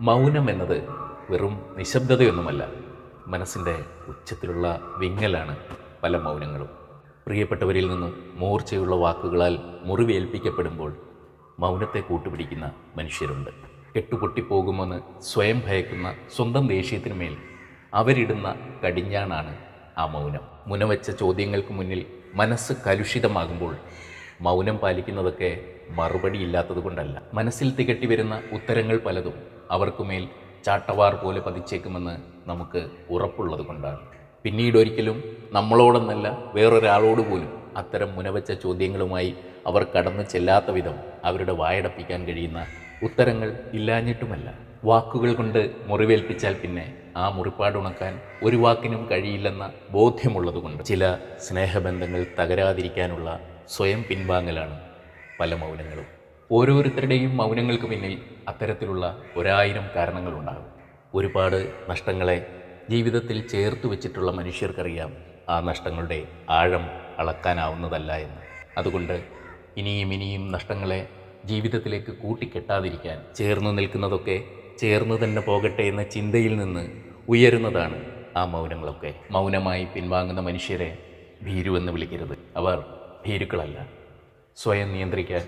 മൗനം എന്നത് വെറും നിശബ്ദതയൊന്നുമല്ല, മനസ്സിൻ്റെ ഉച്ചത്തിലുള്ള വിങ്ങലാണ് പല മൗനങ്ങളും. പ്രിയപ്പെട്ടവരിൽ നിന്നും മൂർച്ചയുള്ള വാക്കുകളാൽ മുറിവേൽപ്പിക്കപ്പെടുമ്പോൾ മൗനത്തെ കൂട്ടുപിടിക്കുന്ന മനുഷ്യരുണ്ട്. കെട്ടുപൊട്ടിപ്പോകുമെന്ന് സ്വയം ഭയക്കുന്ന സ്വന്തം ദേഷ്യത്തിനുമേൽ അവരിടുന്ന കടിഞ്ഞാണാണ് ആ മൗനം. മുനവച്ച ചോദ്യങ്ങൾക്ക് മുന്നിൽ മനസ്സ് കലുഷിതമാകുമ്പോൾ മൗനം പാലിക്കുന്നതൊക്കെ മറുപടിയില്ലാത്തത് കൊണ്ടല്ല, മനസ്സിൽ തികട്ടി വരുന്ന ഉത്തരങ്ങൾ പലതും അവർക്കുമേൽ ചാട്ടവാർ പോലെ പതിച്ചേക്കുമെന്ന് നമുക്ക് ഉറപ്പുള്ളത് കൊണ്ടാണ്. പിന്നീടൊരിക്കലും നമ്മളോടൊന്നല്ല വേറൊരാളോട് പോലും അത്തരം മുനവച്ച ചോദ്യങ്ങളുമായി അവർ കടന്നു ചെല്ലാത്ത വിധം അവരുടെ വായടപ്പിക്കാൻ കഴിയുന്ന ഉത്തരങ്ങൾ ഇല്ലാഞ്ഞിട്ടുമല്ല. വാക്കുകൾ കൊണ്ട് മുറിവേൽപ്പിച്ചാൽ പിന്നെ ആ മുറിപ്പാടുണക്കാൻ ഒരു വാക്കിനും കഴിയില്ലെന്ന ബോധ്യമുള്ളതുകൊണ്ട് ചില സ്നേഹബന്ധങ്ങൾ തകരാതിരിക്കാനുള്ള സ്വയം പിൻവാങ്ങലാണ് പല മൗനങ്ങളും. ഓരോരുത്തരുടെയും മൗനങ്ങൾക്ക് പിന്നിൽ അത്തരത്തിലുള്ള 1000 കാരണങ്ങളുണ്ടാകും. ഒരുപാട് നഷ്ടങ്ങളെ ജീവിതത്തിൽ ചേർത്ത് വെച്ചിട്ടുള്ള മനുഷ്യർക്കറിയാം ആ നഷ്ടങ്ങളുടെ ആഴം അളക്കാനാവുന്നതല്ല എന്ന്. അതുകൊണ്ട് ഇനിയും നഷ്ടങ്ങളെ ജീവിതത്തിലേക്ക് കൂട്ടിക്കെട്ടാതിരിക്കാൻ ചേർന്ന് നിൽക്കുന്നതൊക്കെ ചേർന്ന് തന്നെ പോകട്ടെ എന്ന ചിന്തയിൽ നിന്ന് ഉയരുന്നതാണ് ആ മൗനങ്ങളൊക്കെ. മൗനമായി പിൻവാങ്ങുന്ന മനുഷ്യരെ ഭീരുവെന്ന് വിളിക്കരുത്. അവർ ഭീരുക്കളല്ല, സ്വയം നിയന്ത്രിക്കാൻ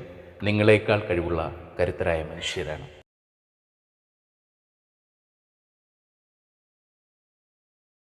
നിങ്ങളെക്കാൾ കഴിവുള്ള കരുത്തരായ മനുഷ്യരാണ്.